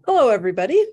Hello, everybody.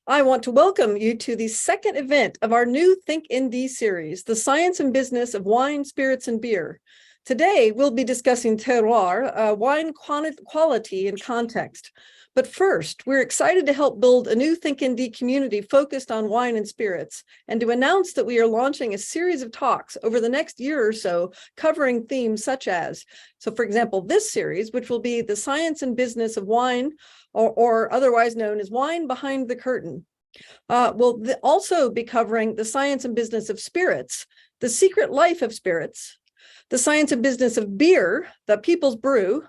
I want to welcome you to the second event of our new Think ND series, The Science and Business of Wine, Spirits, and Beer. Today, we'll be discussing terroir, wine quality and context. But first, we're excited to help build a new Think ND community focused on wine and spirits, and to announce that we are launching a series of talks over the next year or so covering themes such as, for example, this series, which will be The Science and Business of Wine, or otherwise known as Wine Behind the Curtain. We'll also be covering the science and business of spirits, the secret life of spirits, the science and business of beer, the people's brew,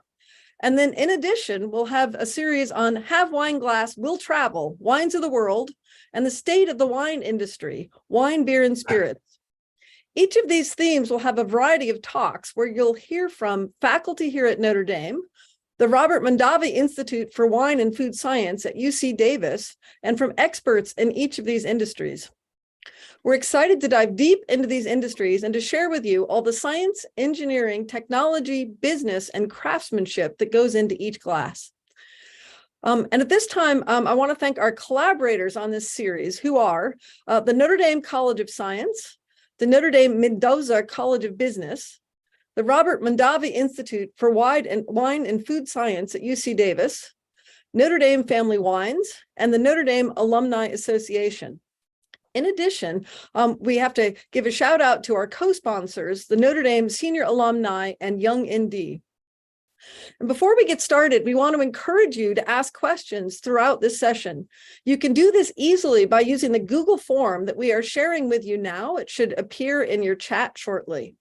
and then in addition, we'll have a series on Have Wine Glass Will Travel, Wines of the World, and the state of the wine industry, wine, beer, and spirits. Each of these themes will have a variety of talks where you'll hear from faculty here at Notre Dame, the Robert Mondavi Institute for Wine and Food Science at UC Davis, and from experts in each of these industries. We're excited to dive deep into these industries and to share with you all the science, engineering, technology, business, and craftsmanship that goes into each glass. And at this time, I want to thank our collaborators on this series, who are the Notre Dame College of Science, the Notre Dame Mendoza College of Business, the Robert Mondavi Institute for Wine and Food Science at UC Davis, Notre Dame Family Wines, and the Notre Dame Alumni Association. In addition, we have to give a shout out to our co-sponsors, the Notre Dame Senior Alumni and Young ND. And before we get started, we want to encourage you to ask questions throughout this session. You can do this easily by using the Google form that we are sharing with you now. It should appear in your chat shortly.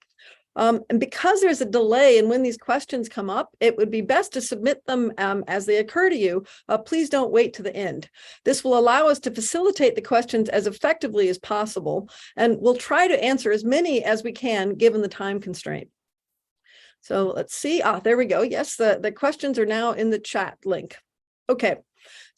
And because there's a delay in when these questions come up, it would be best to submit them as they occur to you. Please don't wait to the end. This will allow us to facilitate the questions as effectively as possible, and we'll try to answer as many as we can given the time constraint. So let's see. There we go. Yes, the questions are now in the chat link. Okay.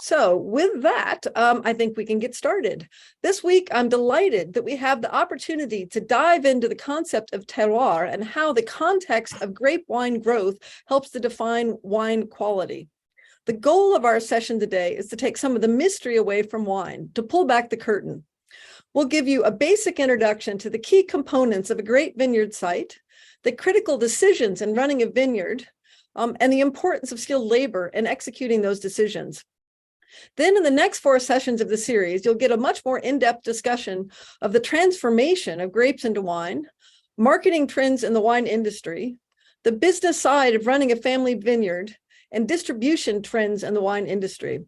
So with that, I think we can get started. This week, I'm delighted that we have the opportunity to dive into the concept of terroir and how the context of grape wine growth helps to define wine quality. The goal of our session today is to take some of the mystery away from wine, to pull back the curtain. We'll give you a basic introduction to the key components of a great vineyard site, the critical decisions in running a vineyard, and the importance of skilled labor in executing those decisions. Then in the next 4 sessions of the series, you'll get a much more in-depth discussion of the transformation of grapes into wine, marketing trends in the wine industry, the business side of running a family vineyard, and distribution trends in the wine industry.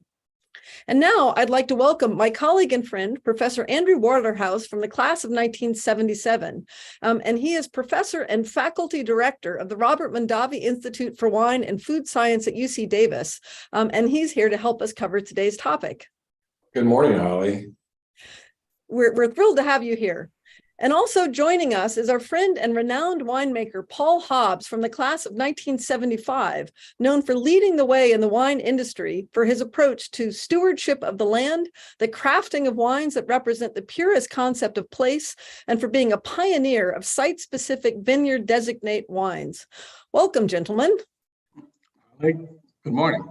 And now I'd like to welcome my colleague and friend, Professor Andrew Waterhouse from the class of 1977. And he is professor and faculty director of the Robert Mondavi Institute for Wine and Food Science at UC Davis. And he's here to help us cover today's topic. Good morning, Holly. We're thrilled to have you here. And also joining us is our friend and renowned winemaker, Paul Hobbs from the class of 1975, known for leading the way in the wine industry for his approach to stewardship of the land, the crafting of wines that represent the purest concept of place, and for being a pioneer of site-specific vineyard designate wines. Welcome, gentlemen. Good morning.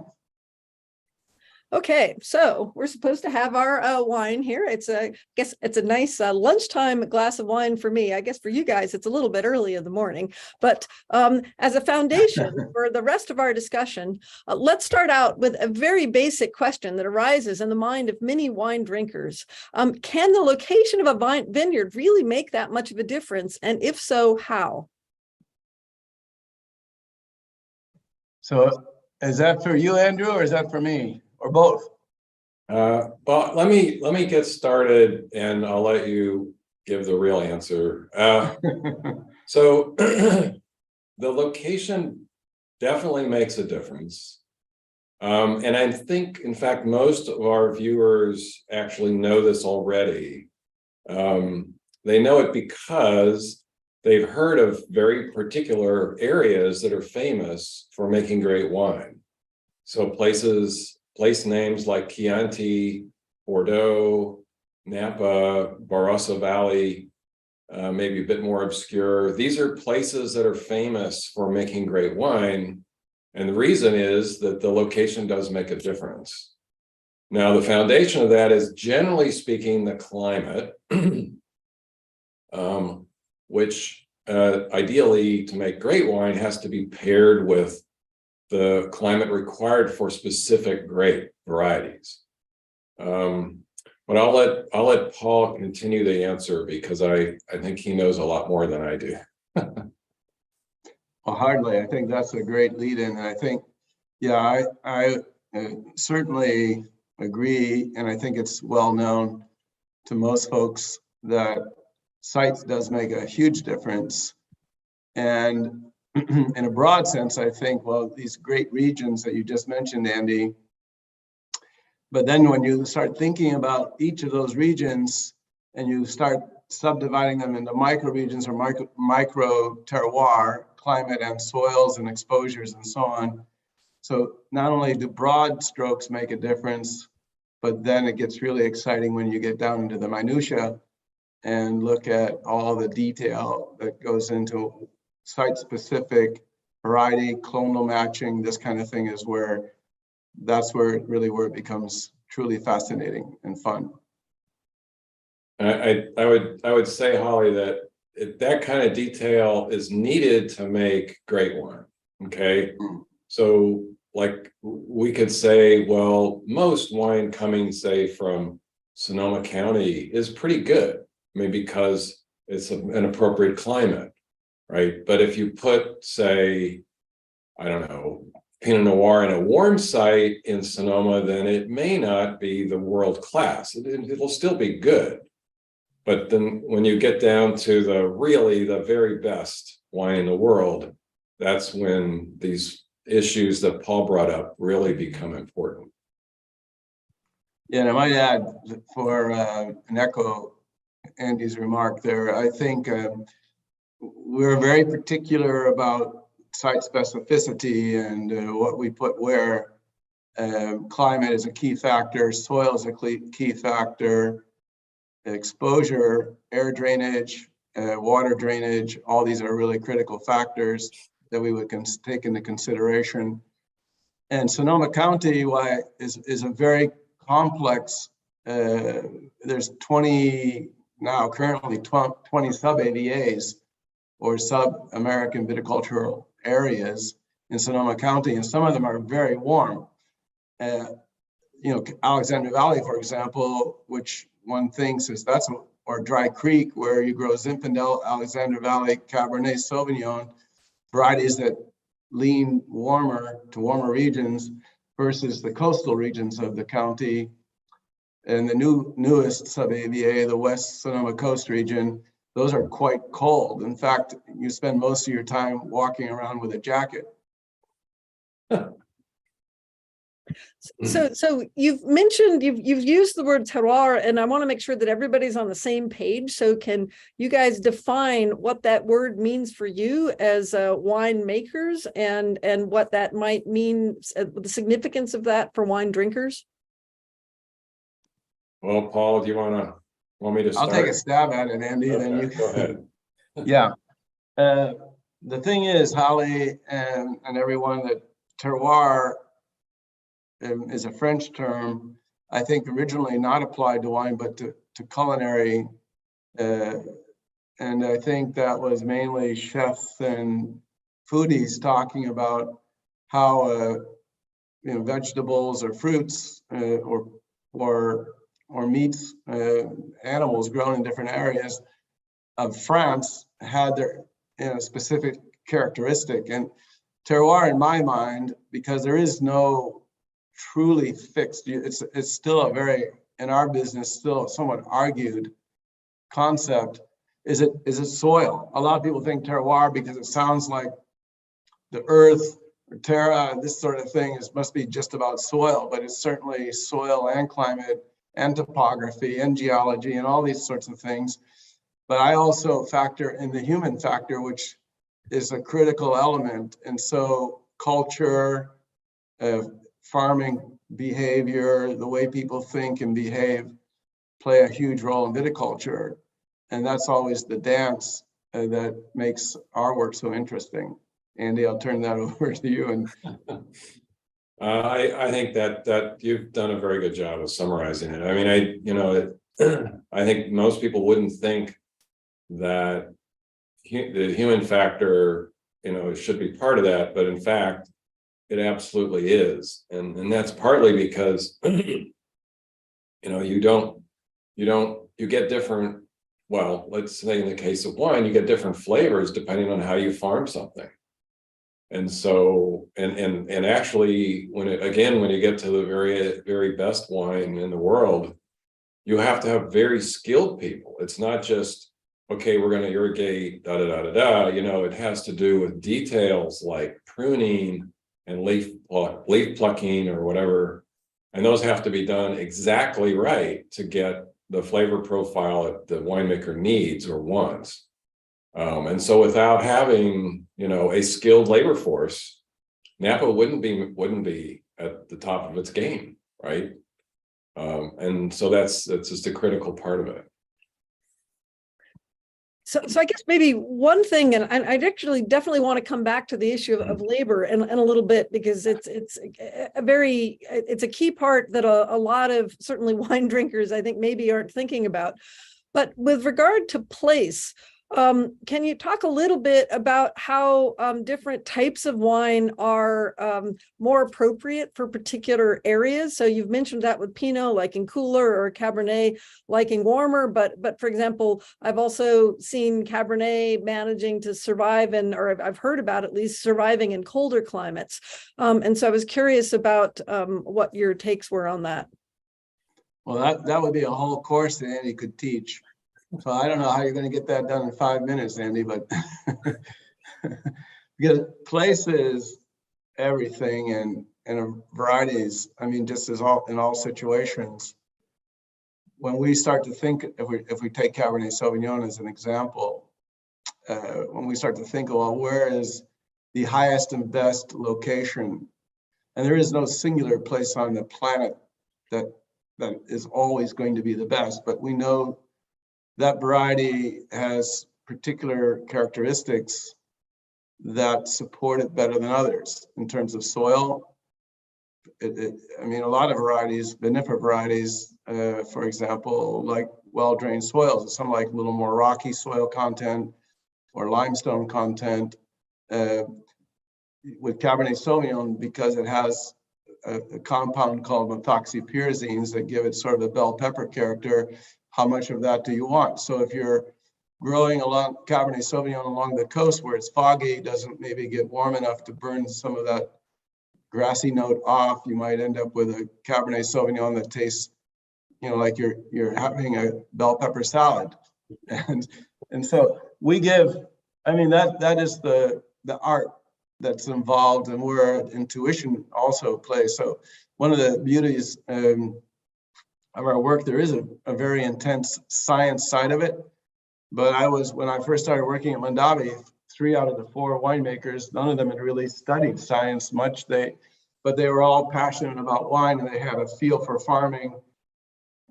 Okay, so we're supposed to have our wine here. I guess it's a nice lunchtime glass of wine for me. I guess for you guys, it's a little bit early in the morning. But as a foundation for the rest of our discussion, let's start out with a very basic question that arises in the mind of many wine drinkers. Can the location of a vineyard really make that much of a difference? And if so, how? So is that for you, Andrew, or is that for me? Or both? Well, let me get started, and I'll let you give the real answer. So the location definitely makes a difference. And I think, in fact, most of our viewers actually know this already. They know it because they've heard of very particular areas that are famous for making great wine. So place names like Chianti, Bordeaux, Napa, Barossa Valley, maybe a bit more obscure. These are places that are famous for making great wine. And the reason is that the location does make a difference. Now, the foundation of that is, generally speaking, the climate, which ideally, to make great wine, has to be paired with the climate required for specific grape varieties. But I'll let Paul continue the answer, because I think he knows a lot more than I do. Well, hardly. I think that's a great lead-in, and I think, yeah, I certainly agree, and I think it's well known to most folks that sites does make a huge difference. And in a broad sense, I think, well, these great regions that you just mentioned, Andy, but then when you start thinking about each of those regions and you start subdividing them into micro regions or micro terroir, climate and soils and exposures and so on. So not only do broad strokes make a difference, but then it gets really exciting when you get down into the minutia and look at all the detail that goes into site-specific variety, clonal matching, this kind of thing is where it becomes truly fascinating and fun. I would say, Holly, that that kind of detail is needed to make great wine. Okay, so like we could say, well, most wine coming, say, from Sonoma County is pretty good. I mean, because it's an appropriate climate, right? But if you put, say, I don't know, Pinot Noir in a warm site in Sonoma, then it may not be the world class. It'll still be good. But then when you get down to the very best wine in the world, that's when these issues that Paul brought up really become important. Yeah, and I might add, for an echo Andy's remark there, I think we're very particular about site specificity and what we put where. Climate is a key factor, soil is a key factor, exposure, air drainage, water drainage, all these are really critical factors that we would take into consideration. And Sonoma County is a very complex, there's currently 20 sub-AVAs or sub-American viticultural areas in Sonoma County, and some of them are very warm. Alexander Valley, for example, which one thinks is or Dry Creek, where you grow Zinfandel, Alexander Valley, Cabernet Sauvignon, varieties that lean warmer to warmer regions versus the coastal regions of the county. And the newest sub-AVA, the West Sonoma Coast region, those are quite cold. In fact, you spend most of your time walking around with a jacket. So you've mentioned, you've used the word terroir, and I want to make sure that everybody's on the same page. So can you guys define what that word means for you as winemakers, and what that might mean, the significance of that for wine drinkers? Well, Paul, do you want me to start? I'll take a stab at it, Andy, Okay, then you go ahead. Yeah. The thing is, Holly and everyone, that terroir is a French term, I think originally not applied to wine, but to culinary. And I think that was mainly chefs and foodies talking about how vegetables or fruits or meats, animals grown in different areas of France had their specific characteristic. And terroir, in my mind, because there is no truly fixed, it's still a very, in our business, still somewhat argued concept. Is it soil? A lot of people think terroir because it sounds like the earth or terra, this sort of thing must be just about soil, but it's certainly soil and climate and topography and geology and all these sorts of things. But I also factor in the human factor, which is a critical element. And so culture, farming behavior, the way people think and behave play a huge role in viticulture. And that's always the dance that makes our work so interesting. Andy, I'll turn that over to you. I think that you've done a very good job of summarizing it. I mean, I think most people wouldn't think that the human factor, should be part of that, but in fact, it absolutely is, and that's partly because you get different. Well, let's say in the case of wine, you get different flavors depending on how you farm something. And so, and actually, when you get to the very, very best wine in the world, you have to have very skilled people. It's not just, okay, we're going to irrigate, da da da da da. It has to do with details like pruning and leaf plucking or whatever, and those have to be done exactly right to get the flavor profile that the winemaker needs or wants. And so without having, a skilled labor force, Napa wouldn't be at the top of its game, right? And so that's just a critical part of it. So I guess maybe one thing, and I'd actually definitely want to come back to the issue of labor in a little bit, because it's a key part that a lot of certainly wine drinkers, I think, maybe aren't thinking about. But with regard to place, can you talk a little bit about how different types of wine are more appropriate for particular areas? So you've mentioned that with Pinot, liking cooler, or Cabernet liking warmer. But for example, I've also seen Cabernet managing to survive or I've heard about at least surviving in colder climates. And so I was curious about what your takes were on that. Well, that would be a whole course that Andy could teach. So I don't know how you're going to get that done in 5 minutes, Andy, but because place is everything, and varieties. I mean, just in all situations. When we start to think, if we take Cabernet Sauvignon as an example, when we start to think, well, where is the highest and best location? And there is no singular place on the planet that is always going to be the best, but we know that variety has particular characteristics that support it better than others in terms of soil. I mean, a lot of varieties, vinifera varieties, for example, like well-drained soils. Some like a little more rocky soil content or limestone content. With Cabernet Sauvignon, because it has a compound called methoxypyrazines that give it sort of a bell pepper character, how much of that do you want? So if you're growing along Cabernet Sauvignon along the coast where it's foggy, doesn't maybe get warm enough to burn some of that grassy note off, you might end up with a Cabernet Sauvignon that tastes, like you're having a bell pepper salad. And so we give, I mean, that is the art that's involved, and where intuition also plays. So one of the beauties of our work, there is a very intense science side of it. But when I first started working at Mondavi, 3 out of the 4 winemakers, none of them had really studied science much. But they were all passionate about wine, and they had a feel for farming.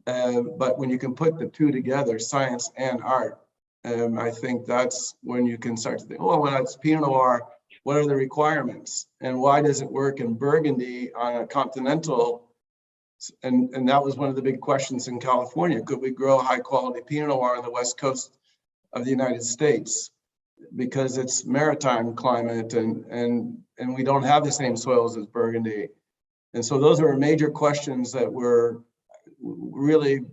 But when you can put the two together, science and art, I think that's when you can start to think, oh, well, it's Pinot Noir. What are the requirements? And why does it work in Burgundy on a continental? And that was one of the big questions in California. Could we grow high quality Pinot Noir on the West Coast of the United States? Because it's maritime climate, and we don't have the same soils as Burgundy. And so those are major questions that we're really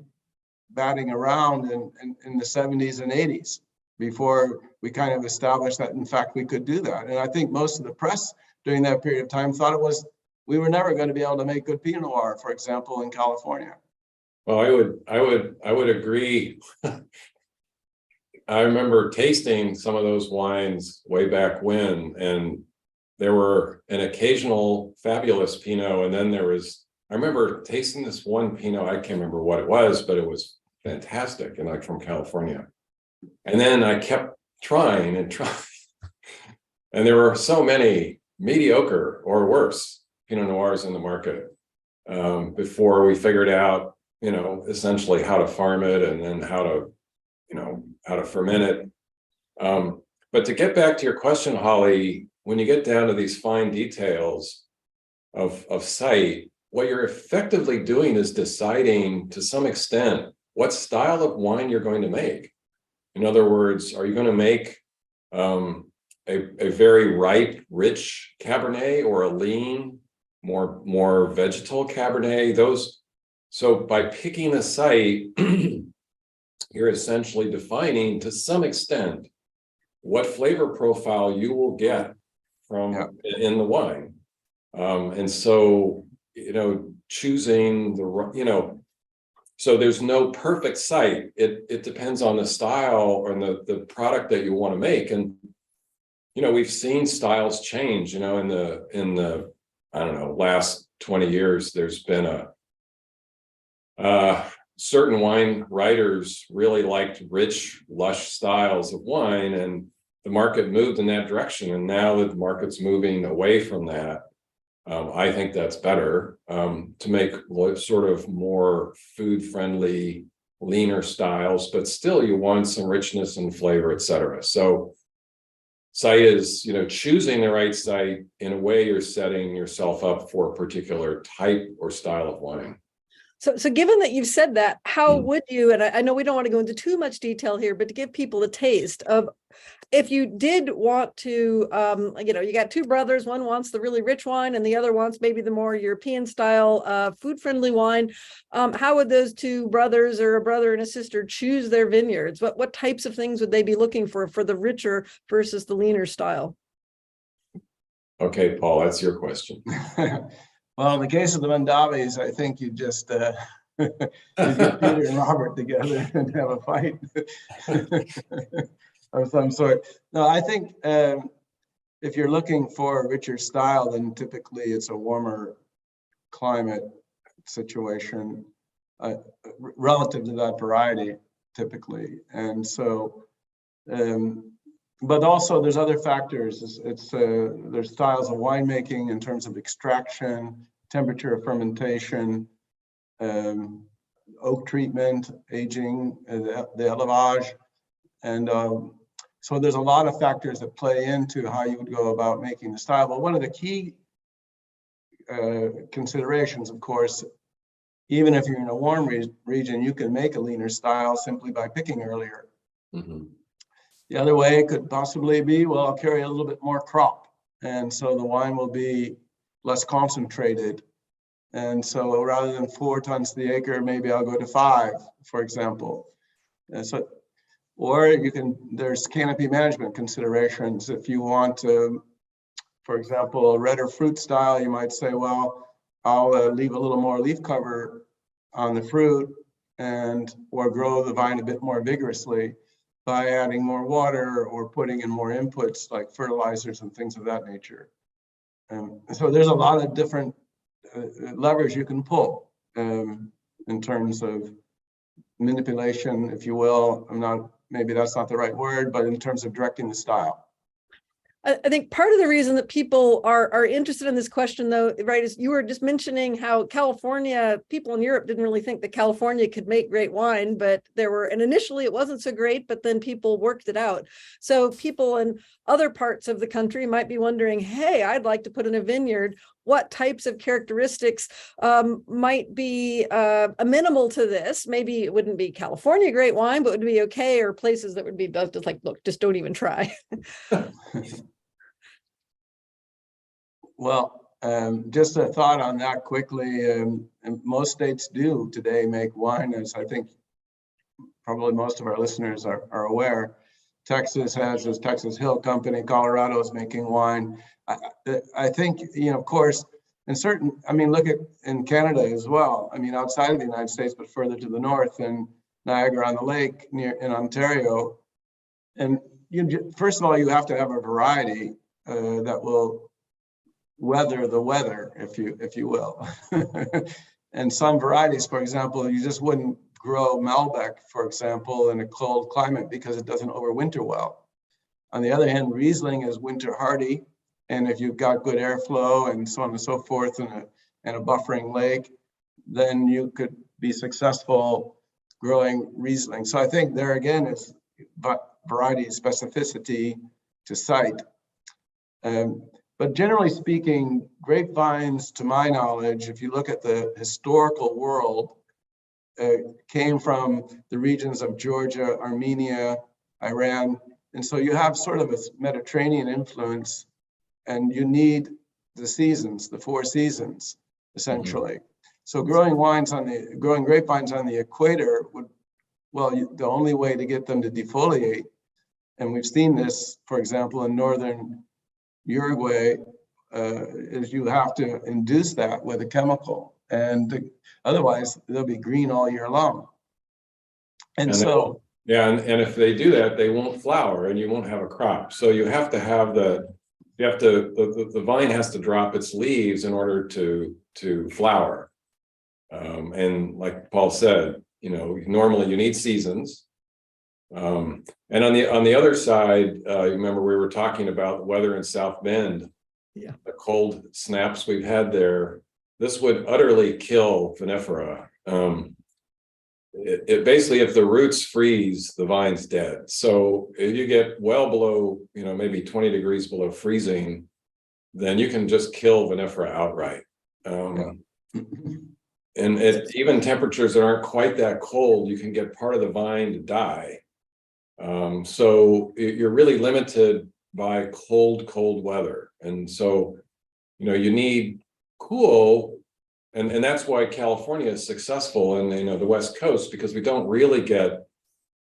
batting around in the 70s and 80s before we kind of established that, in fact, we could do that. And I think most of the press during that period of time thought we were never going to be able to make good Pinot Noir, for example, in California. Well, I would agree. I remember tasting some of those wines way back when, and there were an occasional fabulous Pinot, and then I remember tasting this one Pinot, I can't remember what it was, but it was fantastic, and like from California. And then I kept trying and trying, and there were so many mediocre or worse Pinot Noirs in the market before we figured out, essentially how to farm it, and then how to ferment it. But to get back to your question, Holly, when you get down to these fine details, of site, what you're effectively doing is deciding to some extent what style of wine you're going to make. In other words, are you going to make a very ripe, rich Cabernet, or a lean, more vegetal Cabernet? So by picking a site, you're essentially defining to some extent what flavor profile you will get from in the wine. And so, choosing so there's no perfect site. It depends on the style or the product that you want to make. And, we've seen styles change, in the, I don't know, last 20 years, there's been certain wine writers really liked rich, lush styles of wine, and the market moved in that direction. And now that the market's moving away from that, I think that's better, to make sort of more food-friendly, leaner styles, but still you want some richness and flavor, et cetera. So site is, choosing the right site. In a way, you're setting yourself up for a particular type or style of wine. So given that you've said that, how would you, and I know we don't want to go into too much detail here, but to give people a taste of, if you did want to, you got two brothers, one wants the really rich wine and the other wants maybe the more European style, food-friendly wine. How would those two brothers, or a brother and a sister, choose their vineyards? What types of things would they be looking for the richer versus the leaner style? Okay, Paul, that's your question. Well, in the case of the Mondavis, I think you just you get Peter and Robert together and have a fight of some sort. No, I think if you're looking for a richer style, then typically it's a warmer climate situation relative to that variety, typically. And so, but also there's other factors. There's styles of winemaking in terms of extraction, temperature of fermentation, oak treatment, aging, the élevage. And so there's a lot of factors that play into how you would go about making the style. But one of the key considerations, of course, even if you're in a warm region, you can make a leaner style simply by picking earlier. Mm-hmm. The other way could possibly be, well, I'll carry a little bit more crop. And so the wine will be less concentrated. And so rather than 4 tons to the acre, maybe I'll go to 5, for example. And so, or there's canopy management considerations. If you want to, for example, a redder fruit style, you might say, well, I'll leave a little more leaf cover on the fruit or grow the vine a bit more vigorously by adding more water or putting in more inputs like fertilizers and things of that nature. So there's a lot of different levers you can pull in terms of manipulation, if you will. Maybe that's not the right word, but in terms of directing the style. I think part of the reason that people are interested in this question, though, right, is you were just mentioning how people in Europe didn't really think that California could make great wine, but and initially it wasn't so great, but then people worked it out. So people in other parts of the country might be wondering, hey, I'd like to put in a vineyard. What types of characteristics might be amenable to this? Maybe it wouldn't be California great wine, but would be okay, or places that would be just like, look, just don't even try. Well, just a thought on that quickly. And most states do today make wine, as I think probably most of our listeners are aware. Texas has this Texas Hill Company. Colorado is making wine. I think, of course, look at in Canada as well. Outside of the United States, but further to the north in Niagara-on-the-Lake in Ontario. And first of all, you have to have a variety that will weather the weather, if you will. And some varieties, for example, you just wouldn't grow Malbec, for example, in a cold climate because it doesn't overwinter well. On the other hand, Riesling is winter hardy, and if you've got good airflow and so on and so forth, and a buffering lake, then you could be successful growing Riesling. So I think there again is variety specificity to site. But generally speaking, grapevines, to my knowledge, if you look at the historical world, came from the regions of Georgia, Armenia, Iran. And so you have sort of a Mediterranean influence, and you need the seasons, the 4 seasons, essentially. So growing grapevines on the equator would, well, the only way to get them to defoliate, and we've seen this, for example, in northern Uruguay, is you have to induce that with a chemical, and otherwise they'll be green all year long. And so, yeah, and if they do that, they won't flower, and you won't have a crop. So you have to have the vine has to drop its leaves in order to flower. And like Paul said, normally you need seasons. And on the other side, remember we were talking about the weather in South Bend. Yeah. The cold snaps we've had there. This would utterly kill vinifera. It basically, if the roots freeze, the vine's dead. So if you get well below, maybe 20 degrees below freezing, then you can just kill vinifera outright. And at even temperatures that aren't quite that cold, you can get part of the vine to die. So you're really limited by cold weather. And so, you need cool, and that's why California is successful in, the West Coast, because we don't really get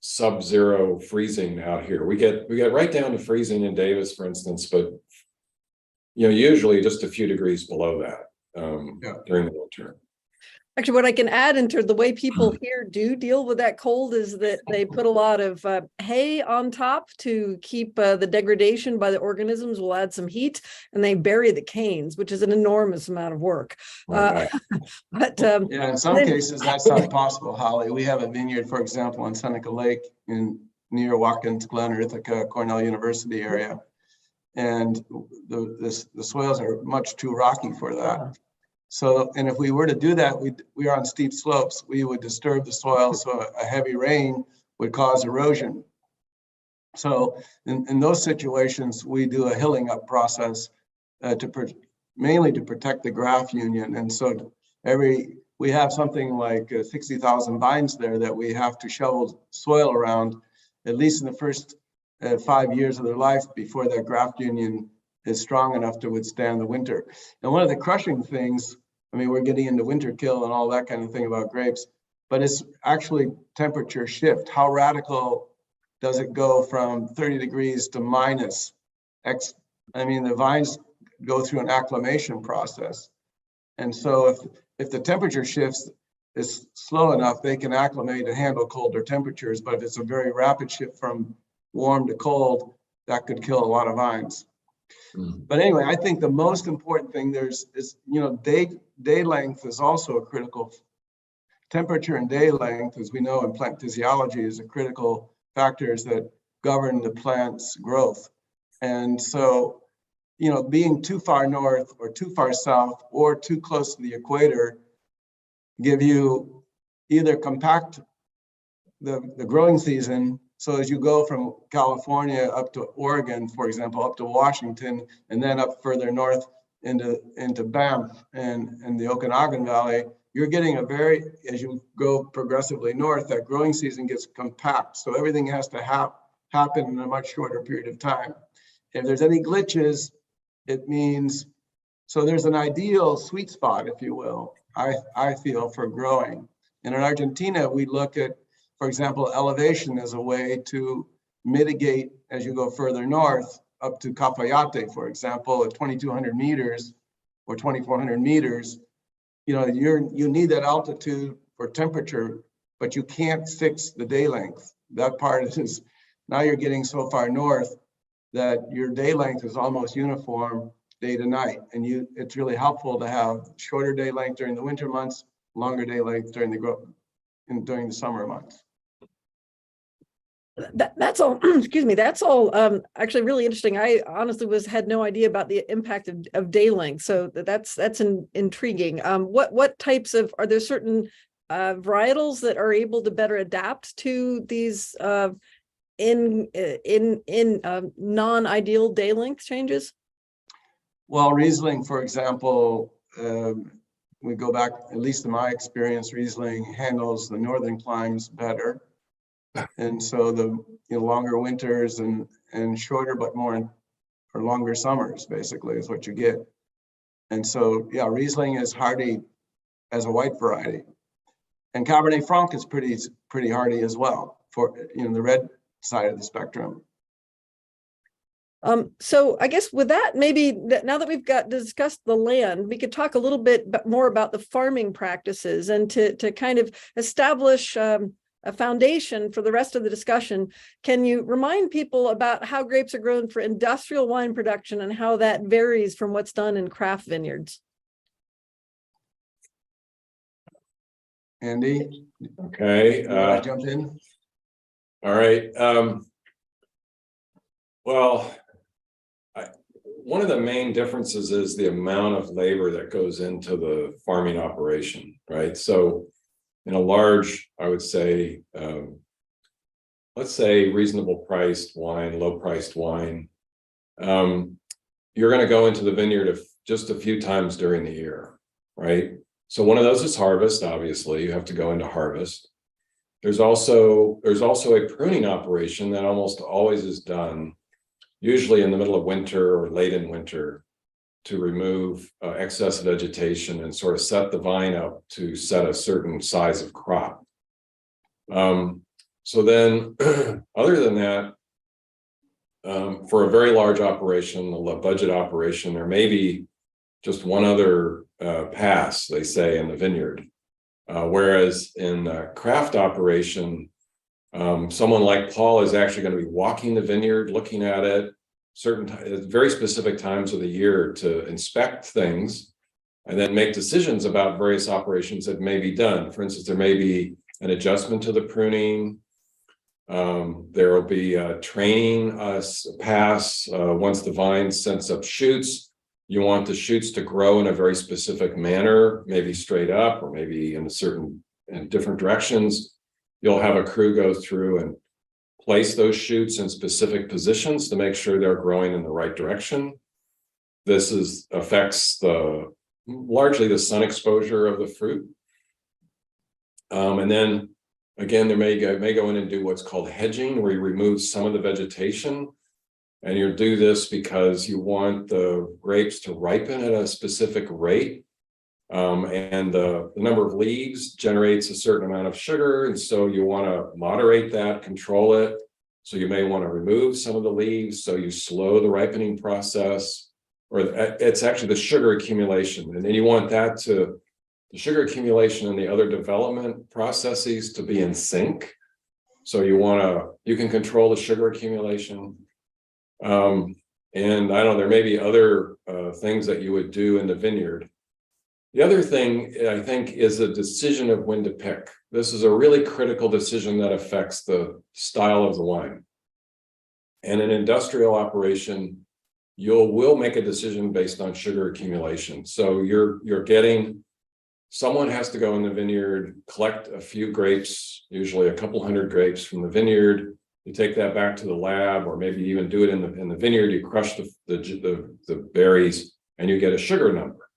sub-zero freezing out here. We get right down to freezing in Davis, for instance, but, usually just a few degrees below that during the winter. Actually, what I can add into the way people here do deal with that cold is that they put a lot of hay on top to keep the degradation by the organisms. We'll add some heat, and they bury the canes, which is an enormous amount of work. Right. But in some cases, that's not possible, Holly. We have a vineyard, for example, on Seneca Lake near Watkins Glen or Ithaca, Cornell University area. And the soils are much too rocky for that. So, and if we were to do that, we are on steep slopes, we would disturb the soil, so a heavy rain would cause erosion. So in those situations, we do a hilling up process mainly to protect the graft union. And so we have something like 60,000 vines there that we have to shovel soil around, at least in the first 5 years of their life before their graft union is strong enough to withstand the winter. And one of the crushing things, we're getting into winter kill and all that kind of thing about grapes, but it's actually temperature shift. How radical does it go from 30 degrees to minus X? The vines go through an acclimation process. And so if the temperature shifts is slow enough, they can acclimate and handle colder temperatures. But if it's a very rapid shift from warm to cold, that could kill a lot of vines. But anyway, I think the most important thing is day length is also a critical. Temperature and day length, as we know in plant physiology, is a critical factors that govern the plant's growth. And so, being too far north or too far south or too close to the equator give you either compact the growing season. So as you go from California up to Oregon, for example, up to Washington, and then up further north into Banff and the Okanagan Valley, you're getting as you go progressively north, that growing season gets compact. So everything has to happen in a much shorter period of time. If there's any glitches, it means, so there's an ideal sweet spot, if you will, I feel, for growing. And in Argentina, we look at, for example, elevation as a way to mitigate as you go further north up to Cafayate, for example, at 2,200 meters or 2,400 meters. You need that altitude for temperature, but you can't fix the day length. That part is, now you're getting so far north that your day length is almost uniform day to night. And it's really helpful to have shorter day length during the winter months, longer day length during the summer months. That's all. Excuse me. That's all. Actually, really interesting. I honestly had no idea about the impact of day length. So that's intriguing. What types of, are there certain varietals that are able to better adapt to these in non-ideal day length changes? Well, Riesling, for example, we go back, at least in my experience, Riesling handles the northern climes better. And so the longer winters and shorter but more or longer summers basically is what you get. And so, yeah, Riesling is hardy as a white variety. And Cabernet Franc is pretty hardy as well for the red side of the spectrum. So I guess with that, maybe now that we've discussed the land, we could talk a little bit more about the farming practices and to kind of establish a foundation for the rest of the discussion. Can you remind people about how grapes are grown for industrial wine production and how that varies from what's done in craft vineyards? Andy? Okay. Jump in? All right. Well, one of the main differences is the amount of labor that goes into the farming operation, right? So in a large, I would say, let's say reasonable priced wine, low priced wine, you're going to go into the vineyard just a few times during the year, right? So one of those is harvest. Obviously, you have to go into harvest. There's also a pruning operation that almost always is done, usually in the middle of winter or late in winter, to remove excess vegetation and sort of set the vine up to set a certain size of crop. So then, other than that, for a very large operation, a low budget operation, there may be just one other pass, they say, in the vineyard. Whereas in a craft operation, someone like Paul is actually going to be walking the vineyard, looking at it, very specific times of the year to inspect things and then make decisions about various operations that may be done. For instance, there may be an adjustment to the pruning. There will be a training pass once the vine sends up shoots. You want the shoots to grow in a very specific manner, maybe straight up or maybe in different directions. You'll have a crew go through and place those shoots in specific positions to make sure they're growing in the right direction. This affects largely the sun exposure of the fruit. And then again, they may go in and do what's called hedging, where you remove some of the vegetation. And you do this because you want the grapes to ripen at a specific rate. And the number of leaves generates a certain amount of sugar. And so you want to moderate that, control it. So you may want to remove some of the leaves. So you slow the ripening process, or it's actually the sugar accumulation. And then you want the sugar accumulation and the other development processes to be in sync. So you can control the sugar accumulation. And I don't know, there may be other things that you would do in the vineyard. The other thing, I think, is the decision of when to pick. This is a really critical decision that affects the style of the wine. And in an industrial operation, will make a decision based on sugar accumulation. So someone has to go in the vineyard, collect a few grapes, usually a couple hundred grapes from the vineyard. You take that back to the lab, or maybe even do it in the vineyard. You crush the berries, and you get a sugar number.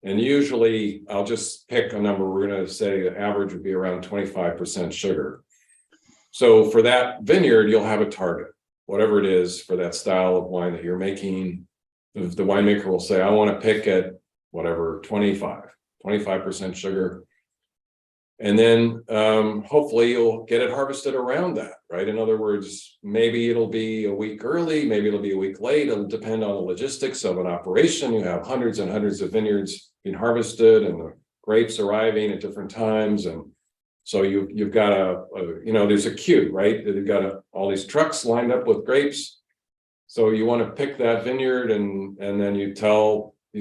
And usually, I'll just pick a number. We're going to say the average would be around 25% sugar. So for that vineyard, you'll have a target, whatever it is for that style of wine that you're making. The winemaker will say, I want to pick at whatever, 25% sugar. And then hopefully you'll get it harvested around that, right? In other words, maybe it'll be a week early, maybe it'll be a week late. It'll depend on the logistics of an operation. You have hundreds and hundreds of vineyards being harvested and the grapes arriving at different times. And so you've got there's a queue, right? You've got all these trucks lined up with grapes. So you want to pick that vineyard and then you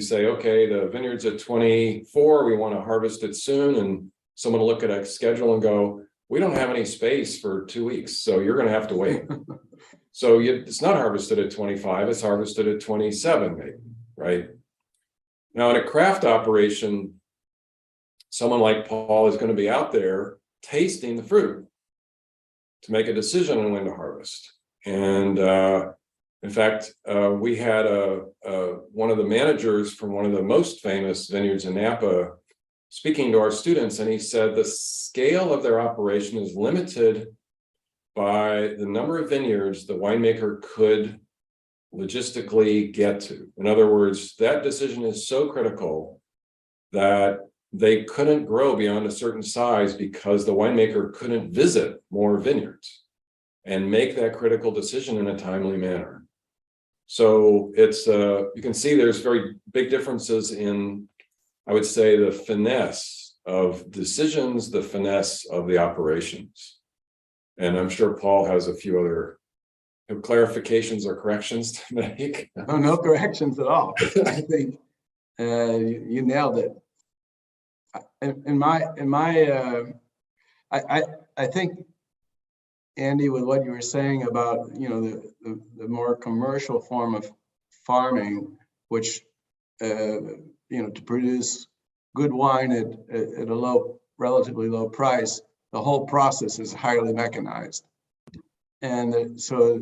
say, okay, the vineyard's at 24, we want to harvest it soon. And someone will look at a schedule and go, we don't have any space for 2 weeks, so you're going to have to wait. So it's not harvested at 25, it's harvested at 27 maybe, right? Now in a craft operation, someone like Paul is going to be out there tasting the fruit to make a decision on when to harvest. And In fact, we had one of the managers from one of the most famous vineyards in Napa speaking to our students, and he said the scale of their operation is limited by the number of vineyards the winemaker could logistically get to. In other words, that decision is so critical that they couldn't grow beyond a certain size because the winemaker couldn't visit more vineyards and make that critical decision in a timely manner. So it's you can see there's very big differences in, I would say, the finesse of decisions, the finesse of the operations. And I'm sure Paul has a few other clarifications or corrections to make. No corrections at all. I think you nailed it. I think, Andy, with what you were saying about, you know, the more commercial form of farming, which you know, to produce good wine at a relatively low price, the whole process is highly mechanized. And so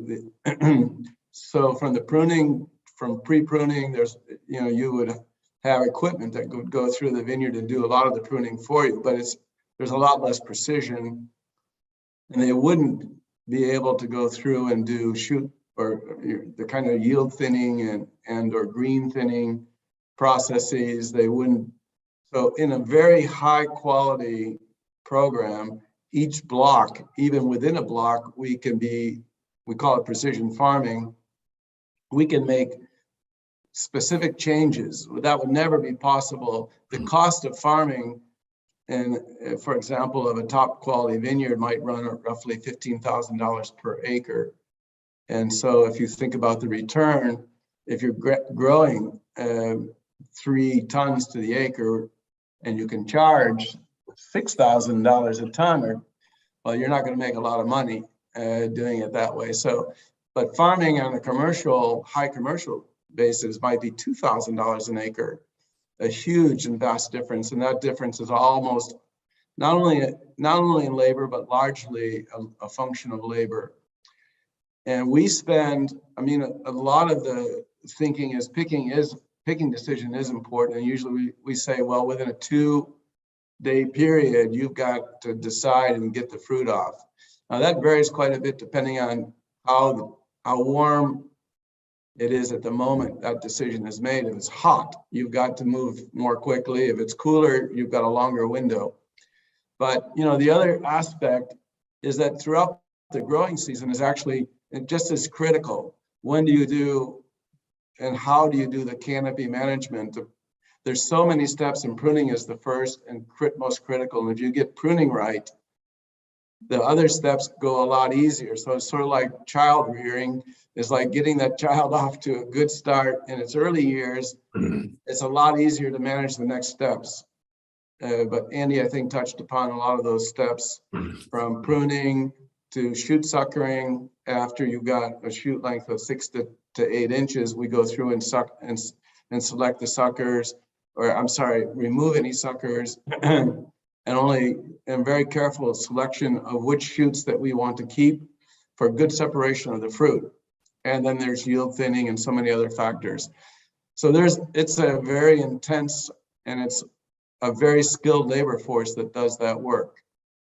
from the pruning, from pre-pruning, there's, you know, you would have equipment that would go through the vineyard and do a lot of the pruning for you, but there's a lot less precision, and they wouldn't be able to go through and do shoot or the kind of yield thinning and or green thinning processes. They wouldn't. So in a very high quality program, each block, even within a block, we call it precision farming. We can make specific changes that would never be possible. The cost of farming, and for example, of a top quality vineyard might run at roughly $15,000 per acre. And so if you think about the return, if you're growing 3 tons to the acre and you can charge $6,000 a ton, well, you're not going to make a lot of money doing it that way. So, but farming on a high commercial basis might be $2,000 an acre, a huge and vast difference. And that difference is almost not only in labor, but largely a function of labor. And we spend, I mean, a lot of the thinking is picking decision is important. And usually we say, well, within a 2-day period, you've got to decide and get the fruit off. Now that varies quite a bit depending on how warm it is at the moment that decision is made. If it's hot, you've got to move more quickly. If it's cooler, you've got a longer window. But you know, the other aspect is that throughout the growing season is actually just as critical. When do you do and how do you do the canopy management? There's so many steps, and pruning is the first and most critical. And if you get pruning right, the other steps go a lot easier. So it's sort of like child rearing. It's like getting that child off to a good start in its early years. It's a lot easier to manage the next steps. But Andy, I think, touched upon a lot of those steps, from pruning to shoot suckering. After you've got a shoot length of 6 to 8 inches, we go through and select the suckers, or I'm sorry, remove any suckers, and very careful selection of which shoots that we want to keep for good separation of the fruit. And then there's yield thinning and so many other factors. So it's a very intense, and it's a very skilled labor force that does that work.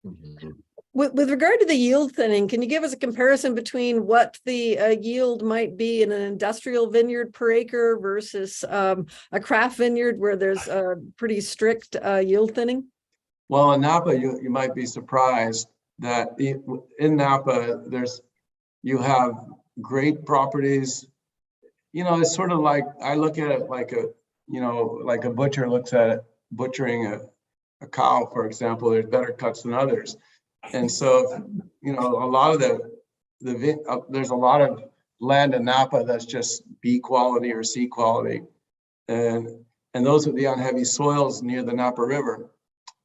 Mm-hmm. With regard to the yield thinning, can you give us a comparison between what the yield might be in an industrial vineyard per acre versus a craft vineyard where there's a pretty strict yield thinning? Well, in Napa, you might be surprised that in Napa, you have great properties. You know, it's sort of like, I look at it like a butcher looks at it, butchering a cow, for example. There's better cuts than others. And so, you know, a lot of there's a lot of land in Napa that's just B quality or C quality. And those would be on heavy soils near the Napa River.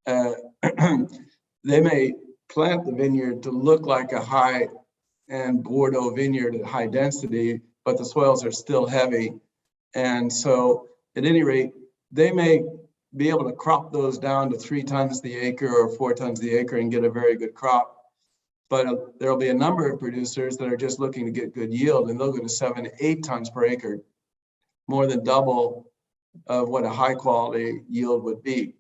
They may plant the vineyard to look like a high-end Bordeaux vineyard at high density, but the soils are still heavy. And so at any rate, they may be able to crop those down to 3 tons the acre or 4 tons the acre and get a very good crop. But there'll be a number of producers that are just looking to get good yield, and they'll go to 7 to 8 tons per acre, more than double of what a high quality yield would be.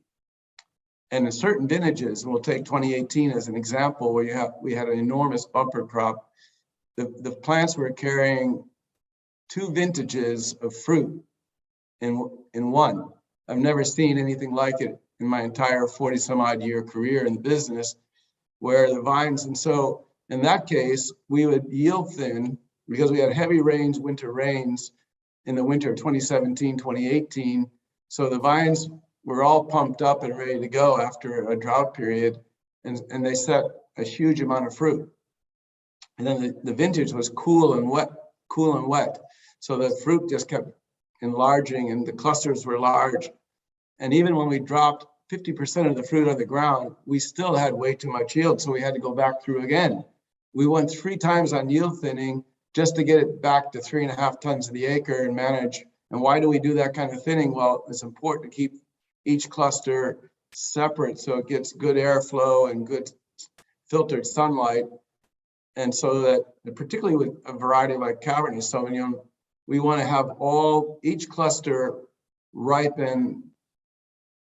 And in certain vintages, we'll take 2018 as an example, where we had an enormous bumper crop. The plants were carrying 2 vintages of fruit in one. I've never seen anything like it in my entire 40 some odd year career in the business, where the vines, and so in that case, we would yield thin because we had heavy rains, winter rains in the winter of 2017, 2018. So the vines were all pumped up and ready to go after a drought period, and they set a huge amount of fruit. And then the vintage was cool and wet. So the fruit just kept enlarging and the clusters were large. And even when we dropped 50% of the fruit on the ground, we still had way too much yield. So we had to go back through again. We went 3 times on yield thinning just to get it back to 3.5 tons of the acre and manage. And why do we do that kind of thinning? Well, it's important to keep each cluster separate so it gets good airflow and good filtered sunlight. And so that, particularly with a variety like Cabernet Sauvignon, we want to have each cluster ripen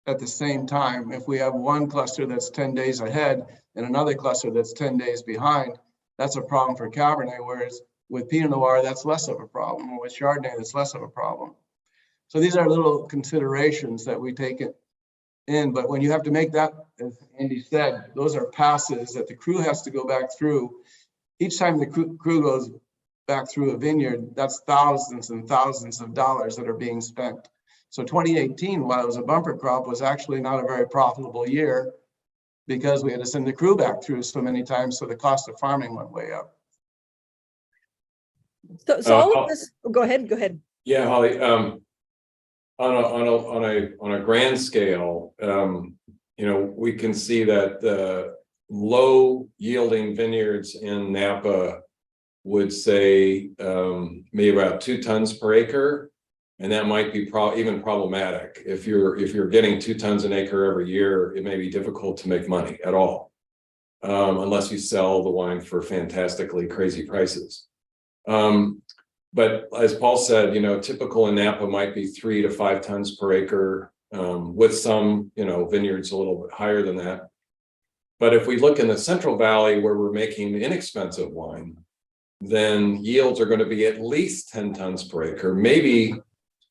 at the same time. If we have one cluster that's 10 days ahead and another cluster that's 10 days behind, that's a problem for Cabernet, whereas with Pinot Noir, that's less of a problem, or with Chardonnay, that's less of a problem. So these are little considerations that we take it in, but when you have to make that, as Andy said, those are passes that the crew has to go back through. Each time the crew goes back through a vineyard, that's thousands and thousands of dollars that are being spent. So 2018, while it was a bumper crop, was actually not a very profitable year because we had to send the crew back through so many times, so the cost of farming went way up. So all of this, go ahead. Yeah, Holly, on a grand scale, we can see that the low yielding vineyards in Napa would say maybe about 2 tons per acre. And that might be even problematic. If you're getting 2 tons an acre every year, it may be difficult to make money at all, unless you sell the wine for fantastically crazy prices. But as Paul said, typical in Napa might be 3 to 5 tons per acre, with some, vineyards a little bit higher than that. But if we look in the Central Valley where we're making inexpensive wine, then yields are going to be at least 10 tons per acre, maybe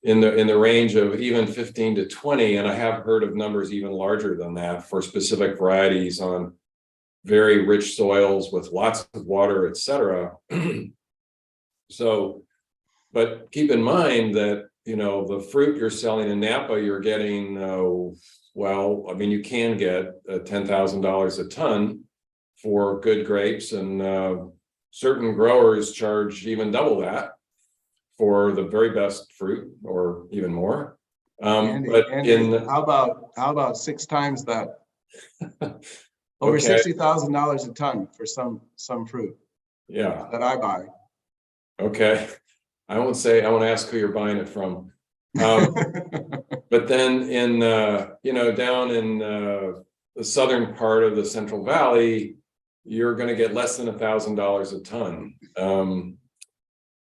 in the range of even 15 to 20. And I have heard of numbers even larger than that for specific varieties on very rich soils with lots of water, et cetera. So, but keep in mind that, the fruit you're selling in Napa, you're getting, you can get $10,000 a ton for good grapes, and certain growers charge even double that for the very best fruit, or even more. Andy, how about 6 times that? Over $60,000 a ton for some fruit. Yeah. That I buy. Okay. I won't ask who you're buying it from. But then down in the southern part of the Central Valley, you're going to get less than $1,000 a ton.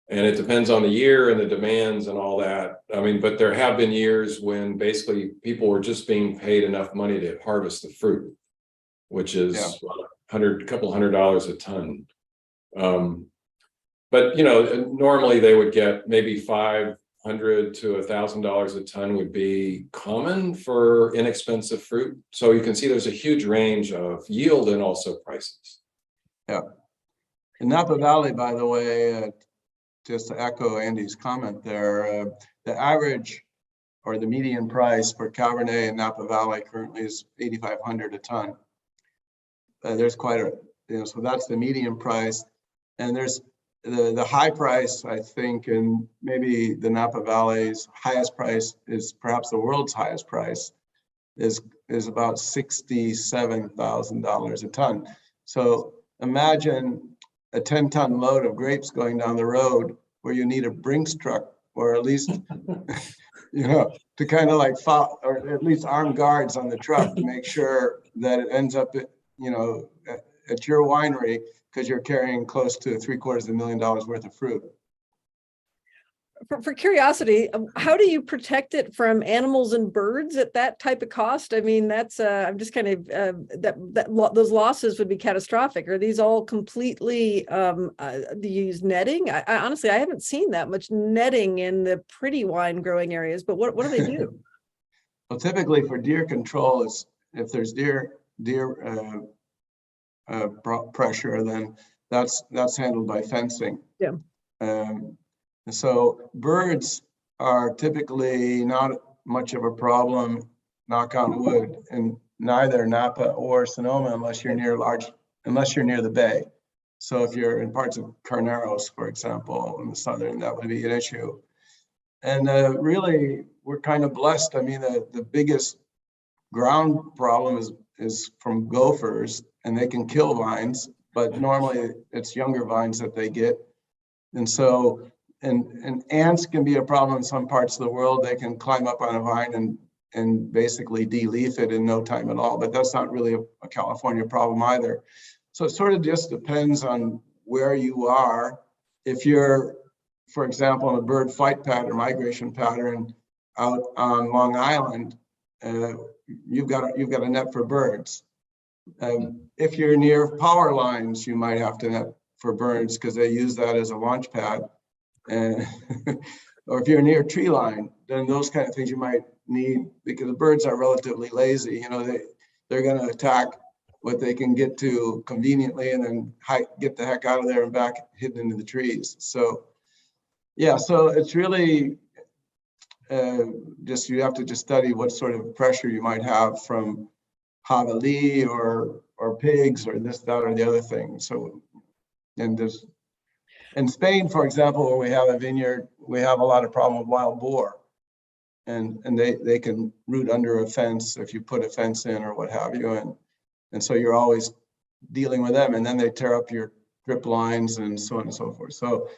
And it depends on the year and the demands and all that. But there have been years when basically people were just being paid enough money to harvest the fruit, which is a couple $100 a ton. But normally they would get maybe $500 to $1,000 a ton would be common for inexpensive fruit. So you can see there's a huge range of yield and also prices. Yeah. In Napa Valley, by the way, just to echo Andy's comment there, the average or the median price for Cabernet in Napa Valley currently is $8,500 a ton. There's quite a, so that's the median price. And there's the high price, I think, and maybe the Napa Valley's highest price is perhaps the world's highest price, is about $67,000 a ton. So imagine a 10-ton load of grapes going down the road where you need a Brinks truck, or at least, to kind of like follow, or at least armed guards on the truck to make sure that it ends up, at your winery because you're carrying close to $750,000 worth of fruit. For curiosity, how do you protect it from animals and birds at that type of cost? I mean, that's I'm just kind of those losses would be catastrophic. Are these all completely do you use netting? I honestly, I haven't seen that much netting in the pretty wine growing areas, but what do they do? Well, typically for deer control, is if there's deer pressure, then that's handled by fencing. Yeah. So birds are typically not much of a problem, knock on wood, in neither Napa or Sonoma unless you're near the bay. So if you're in parts of Carneros, for example, in the southern, that would be an issue. And really, we're kind of blessed. I mean, the biggest ground problem is from gophers, and they can kill vines, but normally it's younger vines that they get. And so, and ants can be a problem in some parts of the world. They can climb up on a vine and basically de-leaf it in no time at all, but that's not really a California problem either. So it sort of just depends on where you are. If you're, for example, in a bird flight pattern, migration pattern out on Long Island, you've got a net for birds. If you're near power lines, you might have to net for birds because they use that as a launch pad. And or if you're near a tree line, then those kind of things you might need, because the birds are relatively lazy. You know, they're going to attack what they can get to conveniently and then get the heck out of there and back hidden into the trees. So yeah, so it's really just, you have to just study what sort of pressure you might have from javali or pigs or this, that, or the other thing. So, and there's, in Spain, for example, where we have a vineyard, we have a lot of problem with wild boar, and they can root under a fence if you put a fence in or what have you, and so you're always dealing with them, and then they tear up your drip lines and so on and so forth. So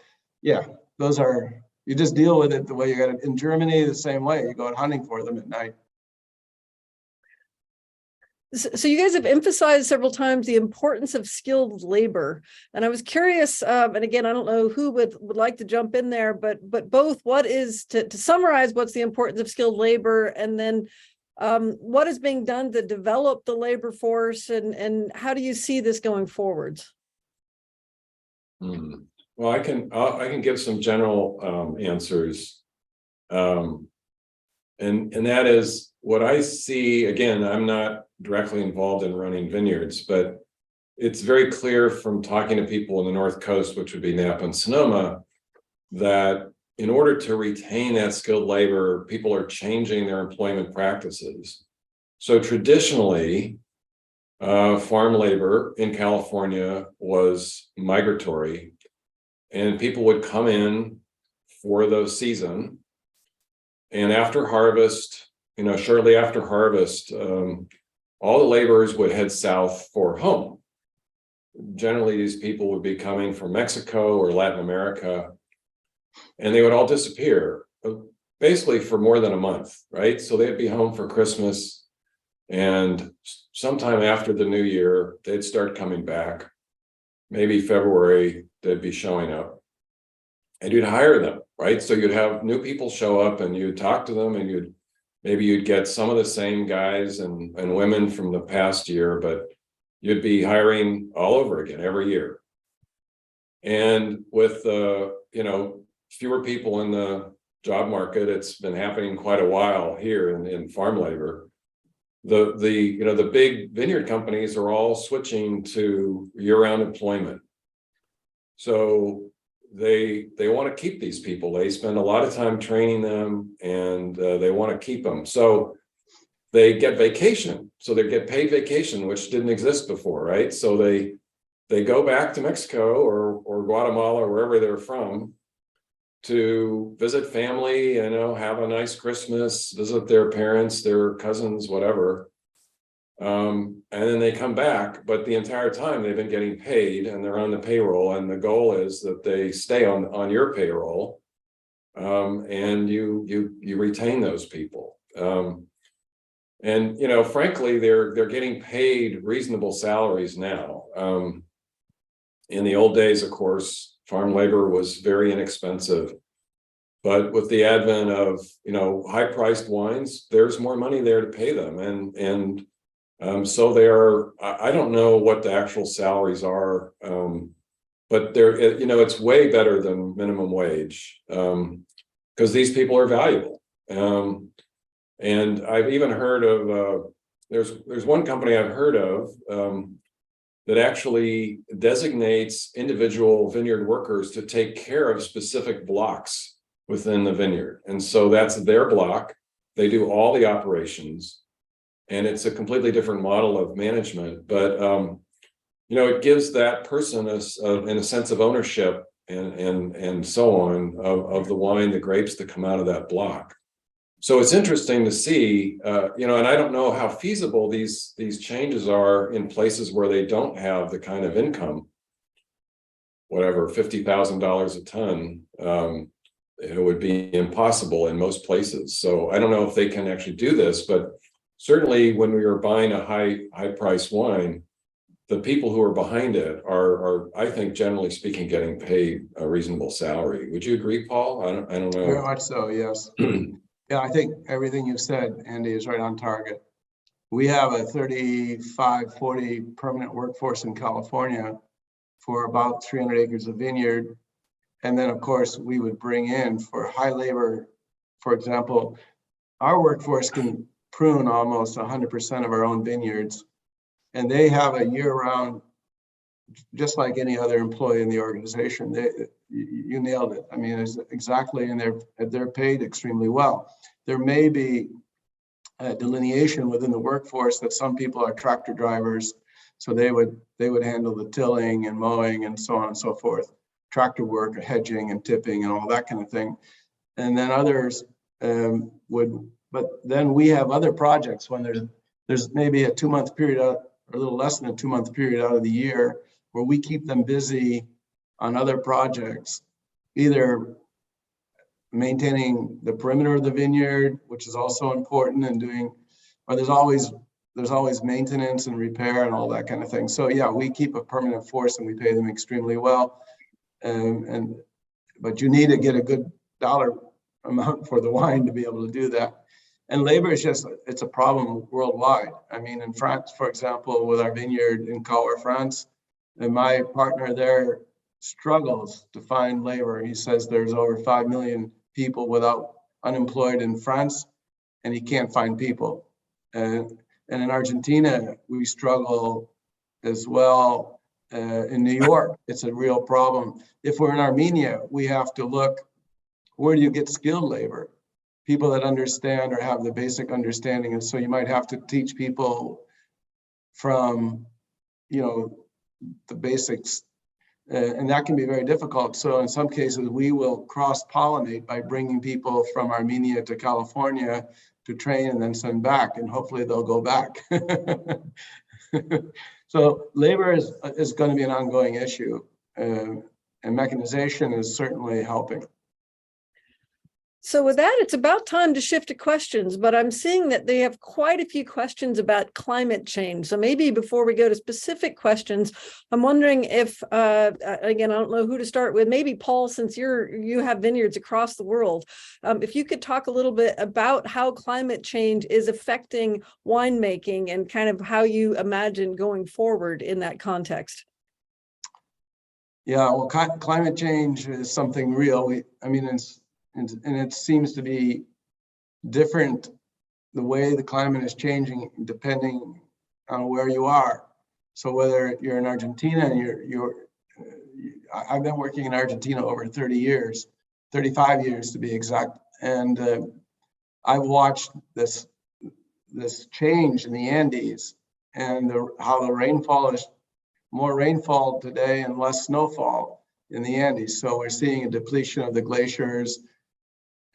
yeah, those are, you just deal with it the way you got it. In Germany, the same way, you go out hunting for them at night. So you guys have emphasized several times the importance of skilled labor. And I was curious, and again, I don't know who would like to jump in there, but both, what is, to summarize, what's the importance of skilled labor, and then what is being done to develop the labor force, and how do you see this going forwards? Well, I can give some general answers. And that is what I see. Again, I'm not directly involved in running vineyards, but it's very clear from talking to people on the North Coast, which would be Napa and Sonoma, that in order to retain that skilled labor, people are changing their employment practices. So traditionally, farm labor in California was migratory, and people would come in for the season, and after harvest, shortly after harvest, all the laborers would head south for home. Generally, these people would be coming from Mexico or Latin America, and they would all disappear, basically for more than a month, right? So they'd be home for Christmas, and sometime after the new year, they'd start coming back. Maybe February, they'd be showing up, and you'd hire them, right? So you'd have new people show up, and you'd talk to them, and maybe you'd get some of the same guys and women from the past year, but you'd be hiring all over again every year. And with fewer people in the job market, it's been happening quite a while here in farm labor. The big vineyard companies are all switching to year-round employment. So they want to keep these people. They spend a lot of time training them, and they want to keep them. So they get vacation. So they get paid vacation, which didn't exist before, right? So they go back to Mexico or Guatemala or wherever they're from to visit family, have a nice Christmas, visit their parents, their cousins, whatever. And then they come back, but the entire time they've been getting paid, and they're on the payroll, and the goal is that they stay on your payroll, and you retain those people. And, frankly, they're getting paid reasonable salaries now. In the old days, of course, farm labor was very inexpensive. But with the advent of, high-priced wines, there's more money there to pay them. And so they are, I don't know what the actual salaries are, but it's way better than minimum wage, because these people are valuable. And I've even heard of, there's one company I've heard of that actually designates individual vineyard workers to take care of specific blocks within the vineyard. And so that's their block. They do all the operations, and it's a completely different model of management. But, it gives that person in a sense of ownership and so on of the wine, the grapes that come out of that block. So it's interesting to see, and I don't know how feasible these changes are in places where they don't have the kind of income, whatever, $50,000 a ton. It would be impossible in most places. So I don't know if they can actually do this, but certainly when we are buying a high price wine, the people who are behind it are, I think, generally speaking, getting paid a reasonable salary. Would you agree, Paul? I don't know. Very much so, yes. Yeah, I think everything you said, Andy, is right on target. We have a 35, 40 permanent workforce in California for about 300 acres of vineyard. And then, of course, we would bring in for high labor, for example, our workforce can prune almost 100% of our own vineyards. And they have a year-round, just like any other employee in the organization. You nailed it. I mean, it's exactly, and they're paid extremely well. There may be a delineation within the workforce that some people are tractor drivers, so they would handle the tilling and mowing and so on and so forth, tractor work, hedging and tipping and all that kind of thing. And then others but then we have other projects when there's maybe a 2-month period or a little less than a 2-month period out of the year where we keep them busy on other projects, either maintaining the perimeter of the vineyard, which is also important, and or there's always maintenance and repair and all that kind of thing. So yeah, we keep a permanent force and we pay them extremely well. But you need to get a good dollar amount for the wine to be able to do that. And labor is it's a problem worldwide. I mean, in France, for example, with our vineyard in Terroir, France, and my partner there struggles to find labor. He says there's over 5 million people unemployed in France, and he can't find people. And in Argentina, we struggle as well. In New York, it's a real problem. If we're in Armenia, we have to look, where do you get skilled labor? People that understand or have the basic understanding. And so you might have to teach people from, the basics, and that can be very difficult. So in some cases, we will cross-pollinate by bringing people from Armenia to California to train and then send back, and hopefully they'll go back. So labor is going to be an ongoing issue, and mechanization is certainly helping. So with that, it's about time to shift to questions, but I'm seeing that they have quite a few questions about climate change. So maybe before we go to specific questions, I'm wondering if, again, I don't know who to start with, maybe Paul, since you have vineyards across the world, if you could talk a little bit about how climate change is affecting winemaking and kind of how you imagine going forward in that context. Yeah, well, climate change is something real. And it seems to be different, the way the climate is changing depending on where you are. So whether you're in Argentina and I've been working in Argentina over 30 years, 35 years to be exact. And I've watched this change in the Andes and how the rainfall is more rainfall today and less snowfall in the Andes. So we're seeing a depletion of the glaciers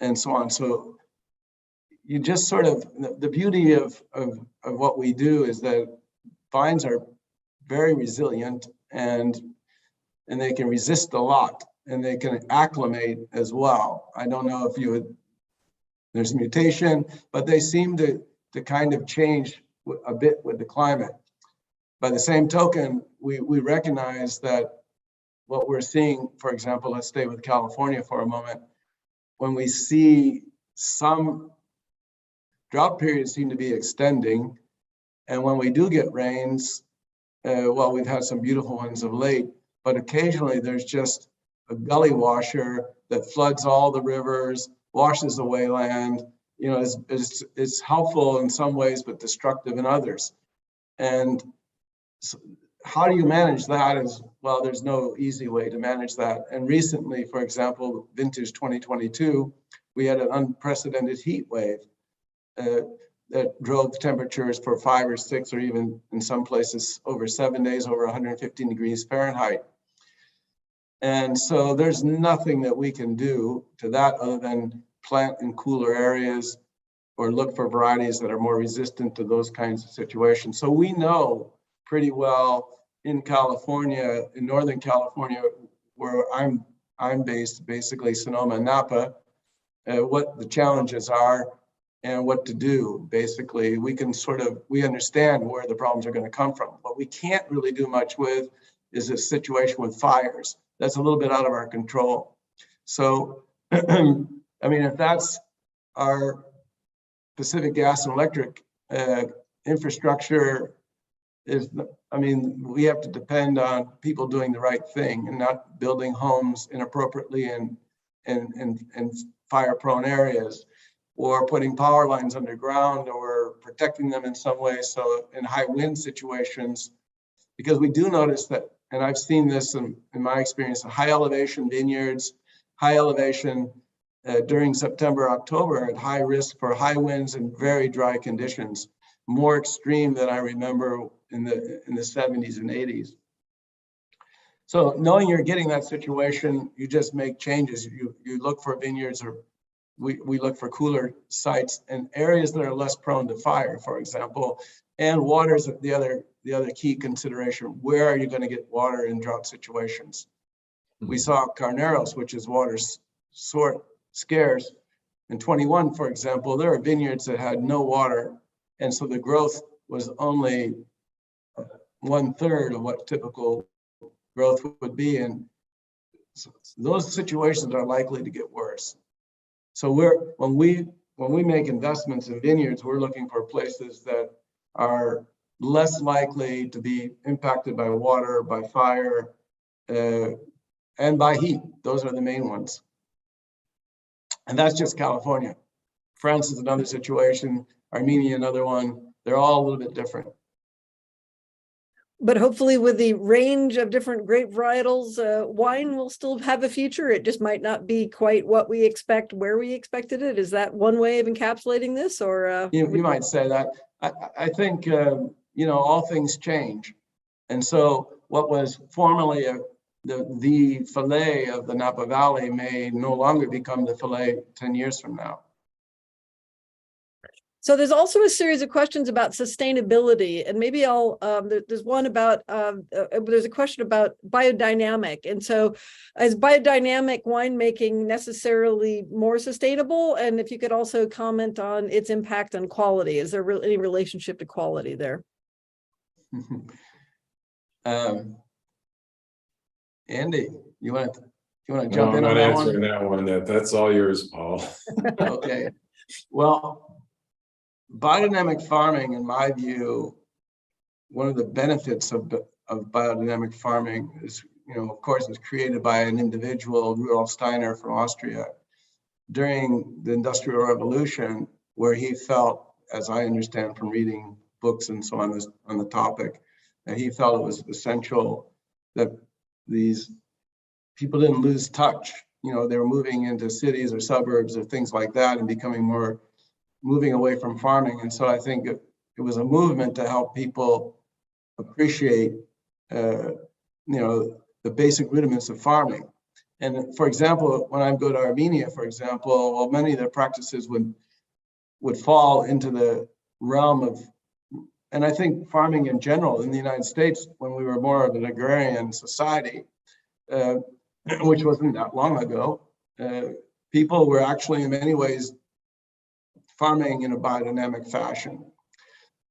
and so on. So you just sort of, the beauty of what we do is that vines are very resilient and they can resist a lot and they can acclimate as well. I don't know if there's mutation, but they seem to to kind of change a bit with the climate. By the same token, we recognize that what we're seeing, for example, let's stay with California for a moment, when we see some drought periods seem to be extending, and when we do get rains, well, we've had some beautiful ones of late, but occasionally there's just a gully washer that floods all the rivers, washes away land. You know, it's helpful in some ways, but destructive in others. And so how do you manage that? Is, well, there's no easy way to manage that. And recently, for example, vintage 2022, we had an unprecedented heat wave that drove temperatures for 5 or 6, or even in some places over 7 days, over 115 degrees Fahrenheit. And so there's nothing that we can do to that other than plant in cooler areas or look for varieties that are more resistant to those kinds of situations. So we know pretty well in California, in Northern California, where I'm based, basically Sonoma and Napa, what the challenges are and what to do. Basically, we understand where the problems are going to come from. What we can't really do much with is a situation with fires. That's a little bit out of our control. So, I mean, if that's our Pacific Gas and Electric infrastructure is, I mean, we have to depend on people doing the right thing and not building homes inappropriately in fire-prone areas, or putting power lines underground, or protecting them in some way. So in high wind situations, because we do notice that, and I've seen this in my experience, high elevation vineyards, high elevation during September, October, at high risk for high winds and very dry conditions, more extreme than I remember in the 70s and 80s. So knowing you're getting that situation, you just make changes. You look for vineyards, or we look for cooler sites and areas that are less prone to fire, for example. And water is the other key consideration. Where are you going to get water in drought situations? We saw Carneros, which is water scarce. In 21, for example, there are vineyards that had no water, and so the growth was only 1/3 of what typical growth would be, and so those situations are likely to get worse. So when we make investments in vineyards, we're looking for places that are less likely to be impacted by water, by fire, and by heat. Those are the main ones. And that's just California. France is another situation, Armenia another one. They're all a little bit different. But hopefully with the range of different grape varietals, wine will still have a future. It just might not be quite what we expect, where we expected it. Is that one way of encapsulating this? Or you might say that. I think, you know, all things change. And so what was formerly the fillet of the Napa Valley may no longer become the fillet 10 years from now. So there's also a series of questions about sustainability, and maybe there's one about, there's a question about biodynamic. And so is biodynamic winemaking necessarily more sustainable? And if you could also comment on its impact on quality, is there any relationship to quality there? Andy, you want to jump in on that one? I'm not answering that one. That's all yours, Paul. Okay. Well, biodynamic farming, in my view, one of the benefits of biodynamic farming is, you know, of course, it was created by an individual, Rudolf Steiner from Austria, during the Industrial Revolution, where he felt, as I understand from reading books and so on the topic, that he felt it was essential that these people didn't lose touch. You know, they were moving into cities or suburbs or things like that and moving away from farming. And so I think it was a movement to help people appreciate, you know, the basic rudiments of farming. And for example, when I go to Armenia, for example, well, many of their practices would fall into the realm of, and I think farming in general in the United States, when we were more of an agrarian society, which wasn't that long ago, people were actually in many ways farming in a biodynamic fashion.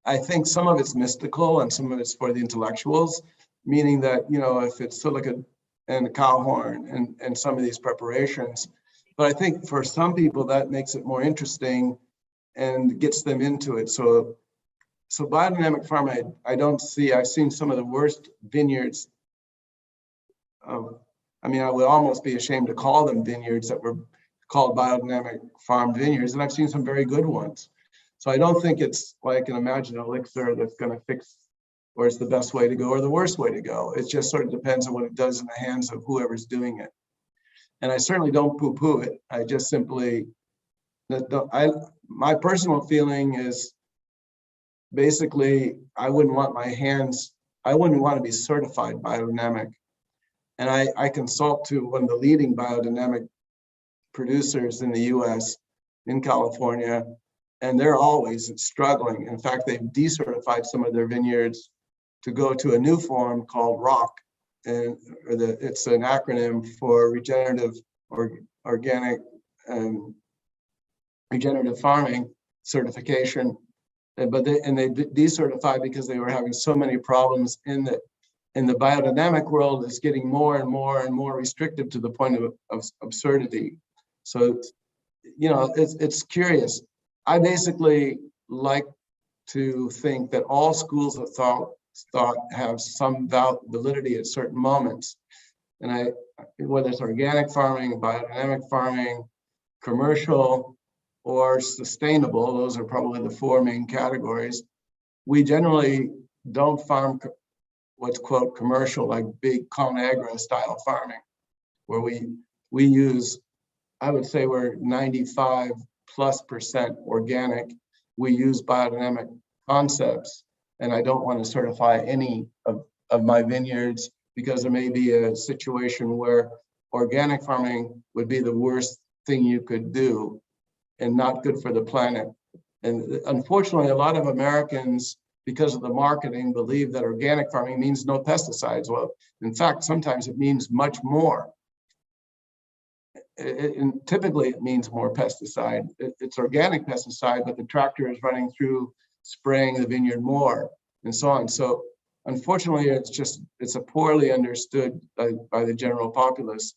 I think some of it's mystical and some of it's for the intellectuals, meaning that, you know, if it's silica and cow horn and some of these preparations. But I think for some people that makes it more interesting and gets them into it. So biodynamic farming, I don't see, I've seen some of the worst vineyards. I mean, I would almost be ashamed to call them vineyards that were called biodynamic farm vineyards, and I've seen some very good ones. So I don't think it's like an imagined elixir that's going to fix, or it's the best way to go or the worst way to go. It just sort of depends on what it does in the hands of whoever's doing it. And I certainly don't poo-poo it. I just simply, my personal feeling is basically, I wouldn't want to be certified biodynamic. And I consult to one of the leading biodynamic producers in the US, in California, and they're always struggling. In fact, they've decertified some of their vineyards to go to a new form called ROC, and it's an acronym for regenerative or organic regenerative farming certification. But they decertified because they were having so many problems in the biodynamic world. Is getting more and more and more restrictive to the point of absurdity. So, you know, it's curious. I basically like to think that all schools of thought have some validity at certain moments. And whether it's organic farming, biodynamic farming, commercial, or sustainable, those are probably the four main categories. We generally don't farm what's quote commercial, like big Conagra style farming, where we use, I would say we're 95+% organic. We use biodynamic concepts, and I don't want to certify any of my vineyards because there may be a situation where organic farming would be the worst thing you could do and not good for the planet. And unfortunately, a lot of Americans, because of the marketing, believe that organic farming means no pesticides. Well, in fact, sometimes it means much more. And typically it means more pesticide. It's organic pesticide, but the tractor is running through spraying the vineyard more and so on. So unfortunately, it's a poorly understood by the general populace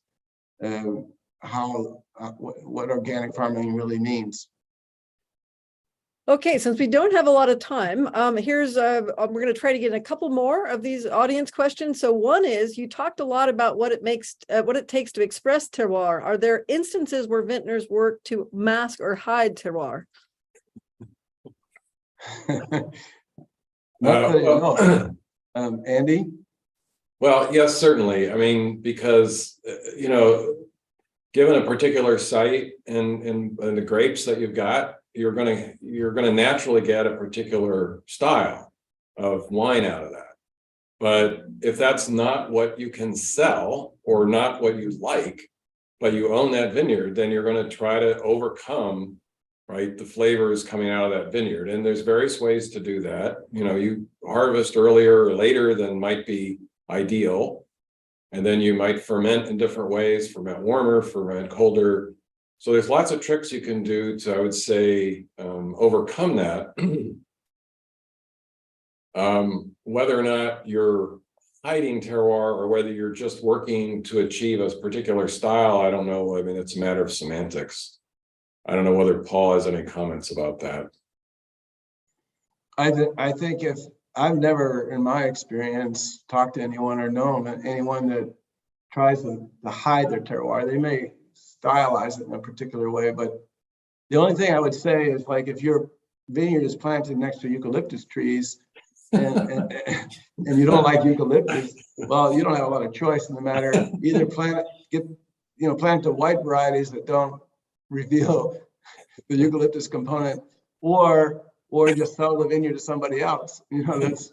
what organic farming really means. Okay, since we don't have a lot of time, we're going to try to get a couple more of these audience questions. So one is, you talked a lot about what it takes to express terroir. Are there instances where vintners work to mask or hide terroir? Andy? Well, yes, certainly. I mean, because, you know, given a particular site and the grapes that you've got, you're gonna naturally get a particular style of wine out of that. But if that's not what you can sell or not what you like, but you own that vineyard, then you're going to try to overcome, right, the flavors coming out of that vineyard. And there's various ways to do that. You know, you harvest earlier or later than might be ideal. And then you might ferment in different ways, ferment warmer, ferment colder. So there's lots of tricks you can do to, I would say, overcome that. Whether or not you're hiding terroir or whether you're just working to achieve a particular style, I don't know. I mean, it's a matter of semantics. I don't know whether Paul has any comments about that. I think if I've never, in my experience, talked to anyone or known anyone that tries to hide their terroir. They may stylize it in a particular way, but the only thing I would say is, like, if your vineyard is planted next to eucalyptus trees and you don't like eucalyptus, well, you don't have a lot of choice in the matter. Either plant the white varieties that don't reveal the eucalyptus component, or just sell the vineyard to somebody else. You know, that's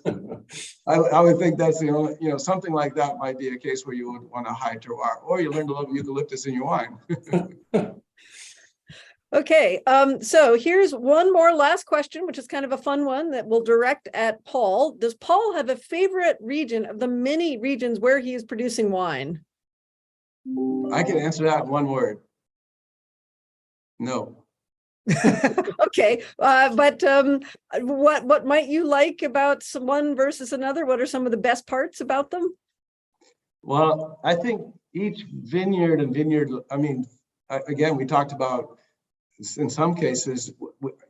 I would think that's the only, you know, something like that might be a case where you would want to hide terroir, or you learn to love eucalyptus in your wine. Okay, so here's one more last question, which is kind of a fun one that we'll direct at Paul. Does Paul have a favorite region of the many regions where he is producing wine? I can answer that in one word. No. Okay, but what might you like about one versus another? What are some of the best parts about them? Well, I think each vineyard and vineyard, I mean, again, we talked about, in some cases,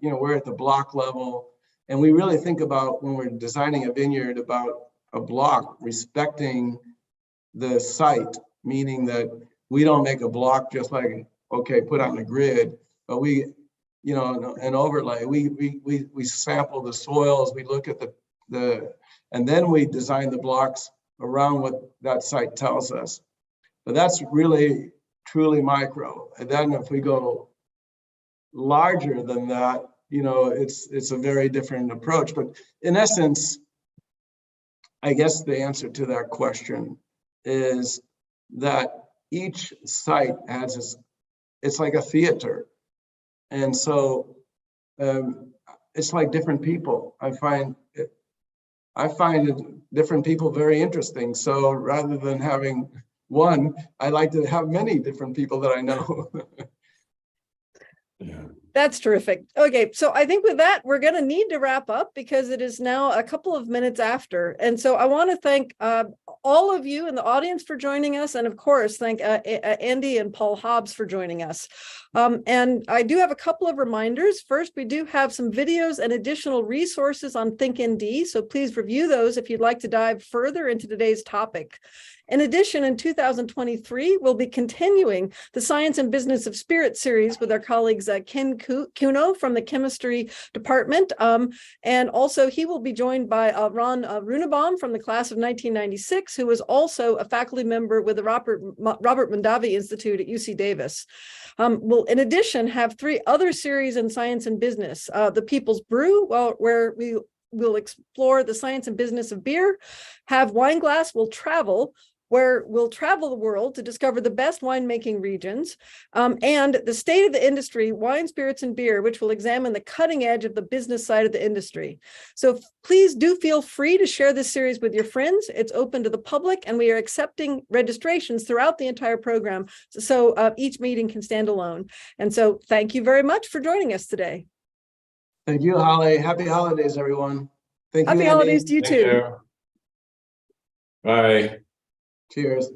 we're at the block level, and we really think about, when we're designing a vineyard, about a block respecting the site, meaning that we don't make a block just like, okay, put on a grid, but we, an overlay. We sample the soils, we look at and then we design the blocks around what that site tells us. But that's really truly micro. And then if we go larger than that, it's a very different approach. But in essence, I guess the answer to that question is that each site has it's like a theater. And so it's like different people. I find different people very interesting. So rather than having one, I like to have many different people that I know. Yeah. That's terrific. Okay, so I think with that, we're going to need to wrap up because it is now a couple of minutes after. And so I want to thank all of you in the audience for joining us. And of course, thank Andy and Paul Hobbs for joining us. And I do have a couple of reminders. First, we do have some videos and additional resources on ThinkND. So please review those if you'd like to dive further into today's topic. In addition, in 2023, we'll be continuing the Science and Business of Spirit series with our colleagues Ken Kuno from the chemistry department. And also he will be joined by Ron Runebaum from the class of 1996, who was also a faculty member with the Robert Mondavi Institute at UC Davis. We'll, in addition, have 3 other series in science and business. The People's Brew, where we'll explore the science and business of beer. Have Wineglass Will Travel, where we'll travel the world to discover the best winemaking regions, and the state of the industry, wine, spirits, and beer, which will examine the cutting edge of the business side of the industry. So please do feel free to share this series with your friends. It's open to the public, and we are accepting registrations throughout the entire program, so each meeting can stand alone. And so thank you very much for joining us today. Thank you, Holly. Happy holidays, everyone. Thank you, Happy Andy. holidays to you too. Bye. Cheers.